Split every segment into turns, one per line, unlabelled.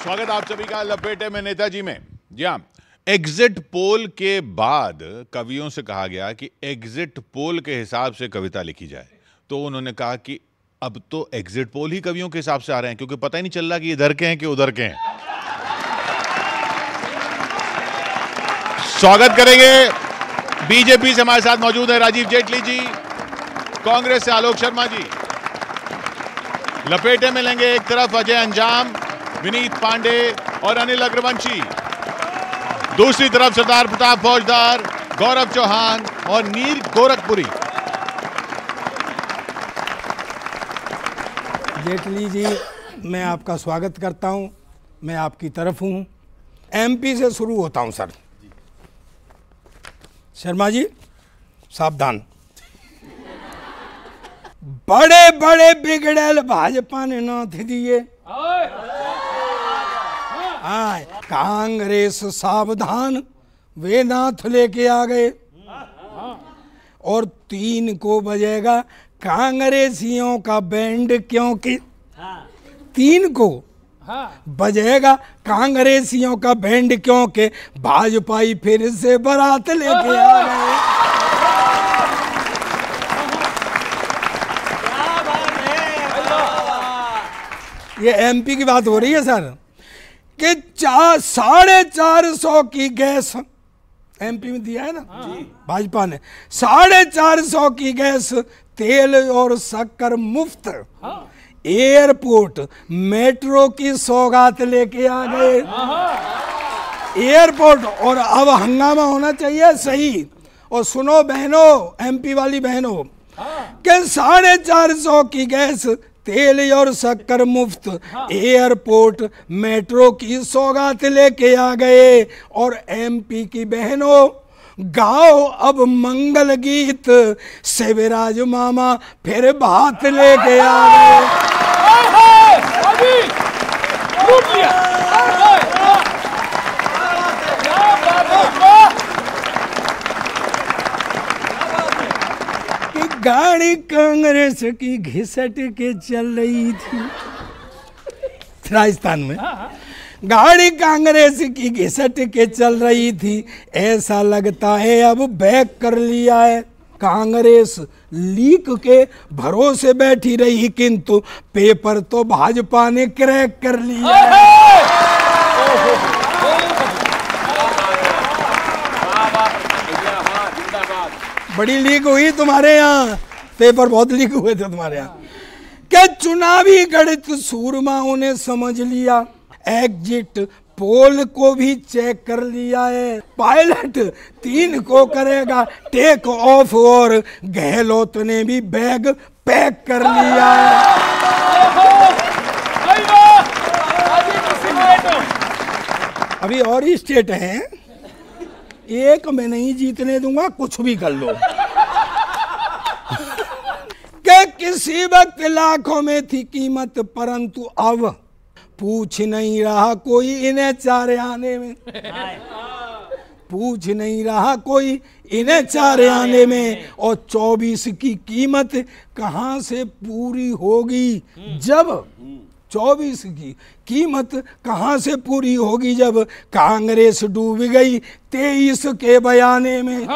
स्वागत आप सभी का लपेटे में नेताजी में। जी हाँ, एग्जिट पोल के बाद कवियों से कहा गया कि एग्जिट पोल के हिसाब से कविता लिखी जाए, तो उन्होंने कहा कि अब तो एग्जिट पोल ही कवियों के हिसाब से आ रहे हैं, क्योंकि पता ही नहीं चल रहा कि इधर के हैं कि उधर के हैं। स्वागत करेंगे, बीजेपी से हमारे साथ मौजूद है राजीव जेटली जी, कांग्रेस से आलोक शर्मा जी, लपेटे में लेंगे एक तरफ अजय अंजाम, विनीत पांडे और अनिल अग्रवंशी, दूसरी तरफ सरदार प्रताप फौजदार, गौरव चौहान और नीर गोरखपुरी।
जेटली जी, मैं आपका स्वागत करता हूं, मैं आपकी तरफ हूं। एमपी से शुरू होता हूं सर। शर्मा जी सावधान। बड़े बड़े बिगड़ेल भाजपा ने नाथ दिए, कांग्रेस सावधान वे नाथ लेके आ गए, और 3 को बजेगा कांग्रेसियों का बैंड, क्योंकि 3 को बजेगा कांग्रेसियों का बैंड, क्योंकि भाजपाई फिर से बारात लेके आ गए। ये एमपी की बात हो रही है सर कि 450 की गैस एमपी में दिया है ना भाजपा ने, 450 की गैस, तेल और शक्कर मुफ्त, एयरपोर्ट मेट्रो की सौगात लेके आ गए। एयरपोर्ट, और अब हंगामा होना चाहिए सही। और सुनो बहनों, एमपी वाली बहनों, कि 450 की गैस, तेल और शक्कर मुफ्त, एयरपोर्ट मेट्रो की सौगात लेके आ गए। और एमपी की बहनों, गाओ अब मंगल गीत, शिवराज मामा फिर भात लेके आ गए। गाड़ी कांग्रेस की घिसट के चल रही थी राजस्थान में, गाड़ी कांग्रेस की घिसट के चल रही थी, ऐसा लगता है अब बैक कर लिया है। कांग्रेस लीक के भरोसे बैठी रही, किंतु पेपर तो भाजपा ने क्रैक कर लिया है। बड़ी लीक हुई तुम्हारे यहाँ, पेपर बहुत लीक हुए थे तुम्हारे यहाँ। क्या चुनावी गणित सूरमाओं ने समझ लिया, एग्जिट पोल को भी चेक कर लिया है। पायलट 3 को करेगा टेक ऑफ, और गहलोत ने भी बैग पैक कर लिया है। अभी और ही स्टेट हैं, एक में नहीं जीतने दूंगा, कुछ भी कर लो। क्या किसी वक्त लाखों में थी कीमत, परंतु अब पूछ नहीं रहा कोई इन्हें 4 आने में, पूछ नहीं रहा कोई इन्हें 4 आने में। और 24 की कीमत कहां से पूरी होगी जब 24 की कीमत कहां से पूरी होगी जब कांग्रेस डूब गई 23 के बयाने में।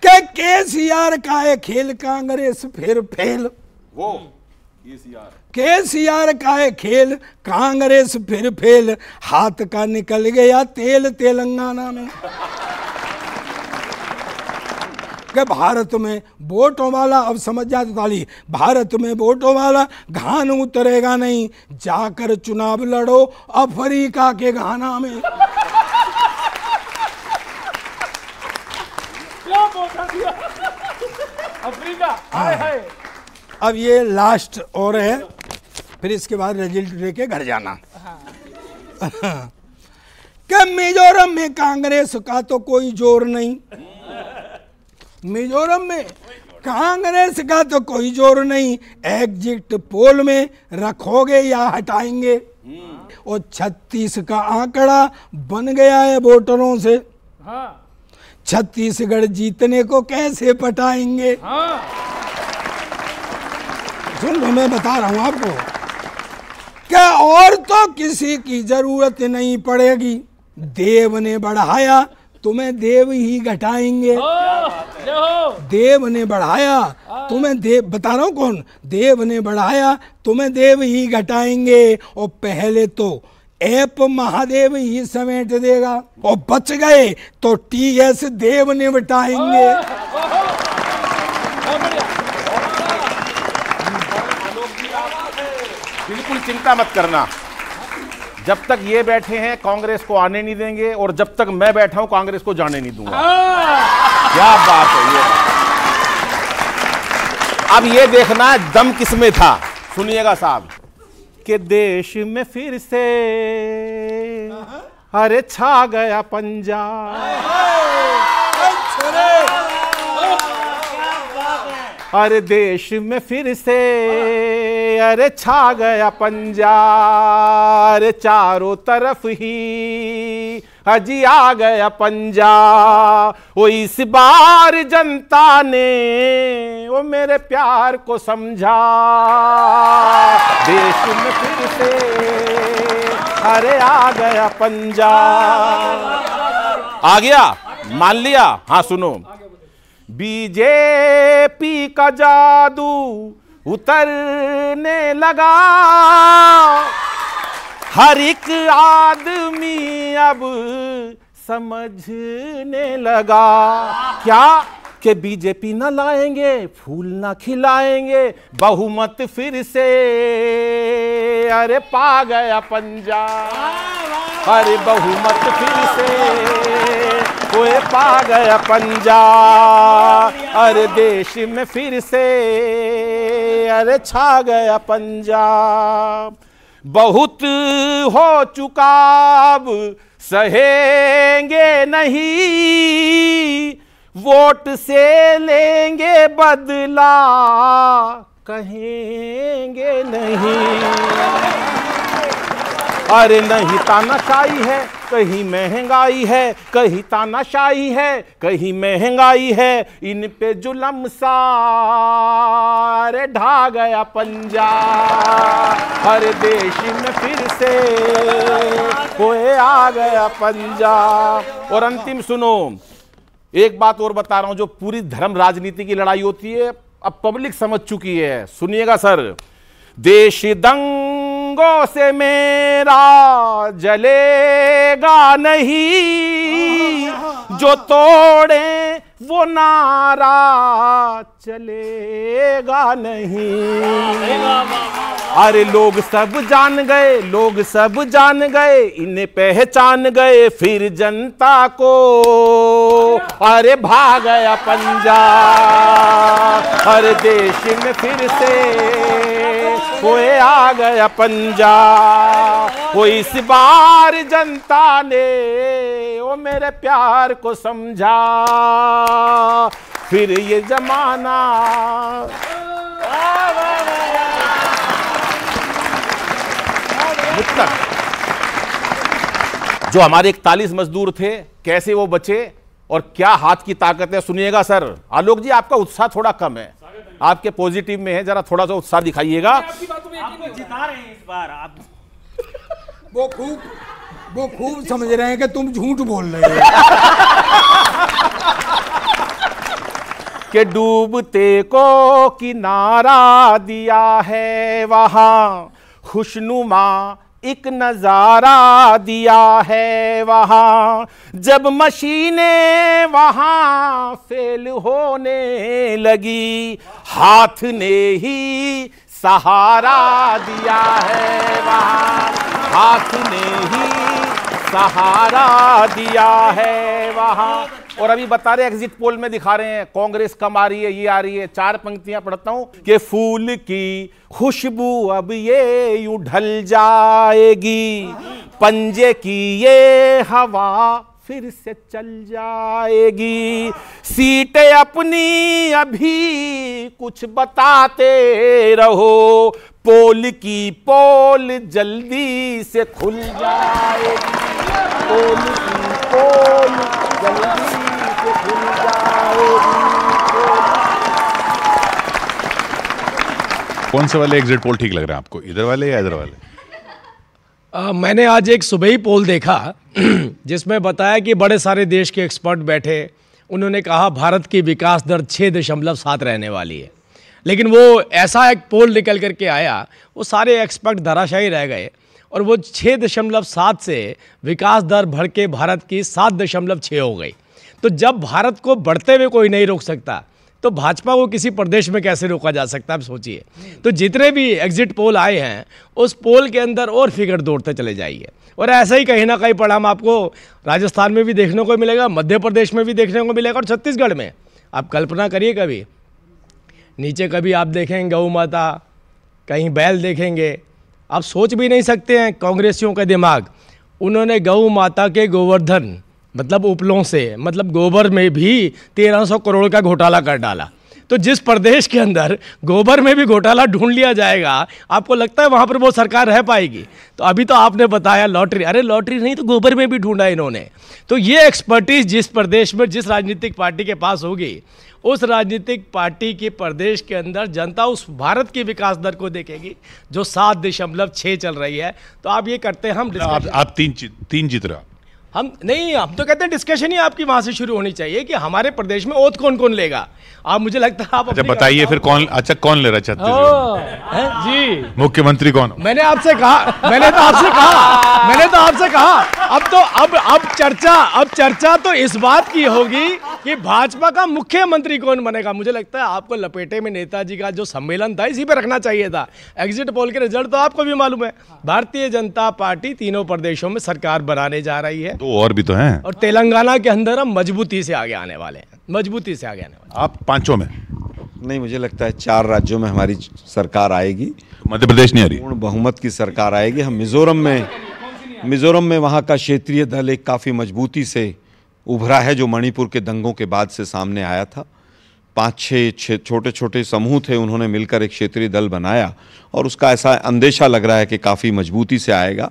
क्या केसीआर का है खेल, कांग्रेस फिर फेल। वो केसीआर का है खेल, कांग्रेस फिर फेल, हाथ का निकल गया तेल तेलंगाना में। भारत में वोटों वाला, अब समझ जाते ताली, भारत में वोटों वाला घान उतरेगा नहीं, जाकर चुनाव लड़ो अफ्रीका के घाना में। अफ्रीका है। अब ये लास्ट और है, फिर इसके बाद रिजल्ट लेके घर जाना। क्या मिजोरम में कांग्रेस का तो कोई जोर नहीं, मिजोरम में कांग्रेस का तो कोई जोर नहीं, एग्जिट पोल में रखोगे या हटाएंगे। और 36 का आंकड़ा बन गया है वोटरों से, छत्तीसगढ़ जीतने को कैसे पटाएंगे। सुन लो, मैं बता रहा हूं आपको, क्या और तो किसी की जरूरत नहीं पड़ेगी। देव ने बढ़ाया तुम्हें देव ही घटाएंगे। देव ने बढ़ाया तुम्हें देव, बता रहा हूं कौन, देव ने बढ़ाया तुम्हें देव ही घटाएंगे। और पहले तो ऐप महादेव ही समेट देगा, और बच गए तो TS देव निपटाएंगे।
बिल्कुल चिंता मत करना, जब तक ये बैठे हैं कांग्रेस को आने नहीं देंगे, और जब तक मैं बैठा हूं कांग्रेस को जाने नहीं दूंगा। क्या बात है ये। अब ये देखना दम किसमें था, सुनिएगा साहब, कि देश में फिर से अरे छा गया पंजाब, अरे देश में फिर से अरे छा गया पंजाब, अरे चारों तरफ ही हजी आ गया पंजाब। वो इस बार जनता ने वो मेरे प्यार को समझा, देश में फिर से अरे आ गया पंजाब। आ गया, मान लिया। हाँ सुनो, बीजेपी का जादू उतरने लगा, हर एक आदमी अब समझने लगा। क्या कि बीजेपी न लाएंगे, फूल न खिलाएंगे, बहुमत फिर से अरे पा गया पंजाब, अरे बहुमत फिर से कोई पा गया पंजाब, अरे देश में फिर से अरे छा गया पंजाब। बहुत हो चुका अब सहेंगे नहीं, वोट से लेंगे बदला कहेंगे नहीं। अरे नहीं तानाशाही है, कहीं महंगाई है, कहीं तानाशाही है, कहीं महंगाई है, इन पे जुल्म सारे ढा गया पंजाब, हर देश में फिर से कोई आ गया पंजाब। और अंतिम सुनो, एक बात और बता रहा हूं, जो पूरी धर्म राजनीति की लड़ाई होती है अब पब्लिक समझ चुकी है, सुनिएगा सर। देश दंगों से मेरा जलेगा नहीं, जो तोड़े वो नारा चलेगा नहीं। अरे लोग सब जान गए, लोग सब जान गए, इन्हें पहचान गए, फिर जनता को अरे भाग गया पंजाब, हर देश में फिर से कोई आ गया पंजाब। वो इस बार जनता ने वो मेरे प्यार को समझा, फिर ये जमाना जो हमारे 41 मजदूर थे कैसे वो बचे और क्या हाथ की ताकत है, सुनिएगा सर। आलोक जी आपका उत्साह थोड़ा कम है, आपके पॉजिटिव में है, जरा थोड़ा सा उत्साह दिखाइएगा।
आपको जिता रहे हैं इस बार आप।
वो खूब समझ रहे हैं कि तुम झूठ बोल रहे हो।
कि डूबते को किनारा दिया है वहां, खुशनुमा एक नजारा दिया है वहां, जब मशीनें वहां फेल होने लगी, हाथ ने ही सहारा दिया है वहां, हाथ ने ही सहारा दिया है वहां। और अभी बता रहे एग्जिट पोल में दिखा रहे हैं कांग्रेस कम आ रही है, ये आ रही है। 4 पंक्तियां पढ़ता हूं कि फूल की खुशबू अब ये यूं ढल जाएगी, पंजे की ये हवा फिर से चल जाएगी, सीटें अपनी अभी कुछ बताते रहो, पोल की पोल जल्दी से खुल जाएगी, पोल की पोल जल्दी से खुल जाएगी।
कौन से वाले एग्जिट पोल ठीक लग रहे हैं आपको, इधर वाले या इधर वाले?
मैंने आज एक सुबह ही पोल देखा जिसमें बताया कि बड़े सारे देश के एक्सपर्ट बैठे, उन्होंने कहा भारत की विकास दर 6.7 रहने वाली है। लेकिन वो ऐसा एक पोल निकल करके आया, वो सारे एक्सपर्ट धराशायी रह गए और वो 6.7 से विकास दर बढ़ के भारत की 7.6 हो गई। तो जब भारत को बढ़ते हुए कोई नहीं रोक सकता तो भाजपा को किसी प्रदेश में कैसे रोका जा सकता है, आप सोचिए। तो जितने भी एग्जिट पोल आए हैं उस पोल के अंदर और फिगर दौड़ते चले जाइए, और ऐसा ही कहीं ना कहीं परिणाम आपको राजस्थान में भी देखने को मिलेगा, मध्य प्रदेश में भी देखने को मिलेगा और छत्तीसगढ़ में। आप कल्पना करिए, कभी नीचे कभी आप देखेंगे गौ माता, कहीं बैल देखेंगे, आप सोच भी नहीं सकते हैं कांग्रेसियों का दिमाग। उन्होंने गौ माता के गोवर्धन मतलब उपलों से, मतलब गोबर में भी 1300 करोड़ का घोटाला कर डाला। तो जिस प्रदेश के अंदर गोबर में भी घोटाला ढूंढ लिया जाएगा, आपको लगता है वहाँ पर वो सरकार रह पाएगी? तो अभी तो आपने बताया लॉटरी, अरे लॉटरी नहीं तो गोबर में भी ढूंढा इन्होंने। तो ये एक्सपर्टीज जिस प्रदेश में जिस राजनीतिक पार्टी के पास होगी, उस राजनीतिक पार्टी के प्रदेश के अंदर जनता उस भारत की विकास दर को देखेगी जो 7.6 चल रही है। तो आप ये करते हैं, हम
आप तीन जीत रहे,
हम नहीं, हम तो कहते हैं डिस्कशन ही आपकी वहां से शुरू होनी चाहिए कि हमारे प्रदेश में ओथ कौन कौन लेगा। आप मुझे लगता है आप
अच्छा बताइए फिर कौन, अच्छा कौन ले रहा है छत्तीसगढ़
जी,
मुख्यमंत्री कौन?
मैंने तो आपसे कहा अब चर्चा तो इस बात की होगी कि भाजपा का मुख्यमंत्री कौन बनेगा। मुझे लगता है आपको लपेटे में नेताजी का जो सम्मेलन था इसी पे रखना चाहिए था। एग्जिट पोल के रिजल्ट तो आपको भी मालूम है, भारतीय जनता पार्टी तीनों प्रदेशों में सरकार बनाने जा रही है,
तो और भी तो हैं,
और तेलंगाना के अंदर हम मजबूती से आगे आने वाले हैं, मजबूती से आगे आने वाले।
आप पांचों में?
नहीं, मुझे लगता है 4 राज्यों में हमारी सरकार आएगी।
मध्य प्रदेश नहीं आ रही?
पूर्ण बहुमत की सरकार आएगी। हम मिजोरम में वहाँ का क्षेत्रीय दल एक काफ़ी मजबूती से उभरा है, जो मणिपुर के दंगों के बाद से सामने आया था। 5-6 छोटे छोटे समूह थे, उन्होंने मिलकर एक क्षेत्रीय दल बनाया और उसका ऐसा अंदेशा लग रहा है कि काफ़ी मजबूती से आएगा।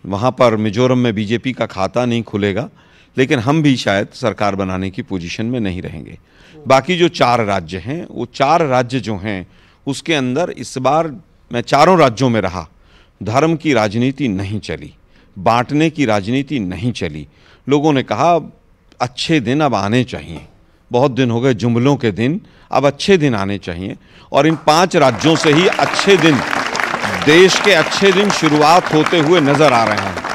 वहाँ पर मिजोरम में बीजेपी का खाता नहीं खुलेगा, लेकिन हम भी शायद सरकार बनाने की पोजीशन में नहीं रहेंगे। बाकी जो 4 राज्य हैं, वो 4 राज्य जो हैं उसके अंदर इस बार मैं चारों राज्यों में रहा, धर्म की राजनीति नहीं चली, बांटने की राजनीति नहीं चली। लोगों ने कहा अच्छे दिन अब आने चाहिए, बहुत दिन हो गए जुमलों के दिन, अब अच्छे दिन आने चाहिए। और इन 5 राज्यों से ही अच्छे दिन, देश के अच्छे दिन शुरुआत होते हुए नजर आ रहे हैं।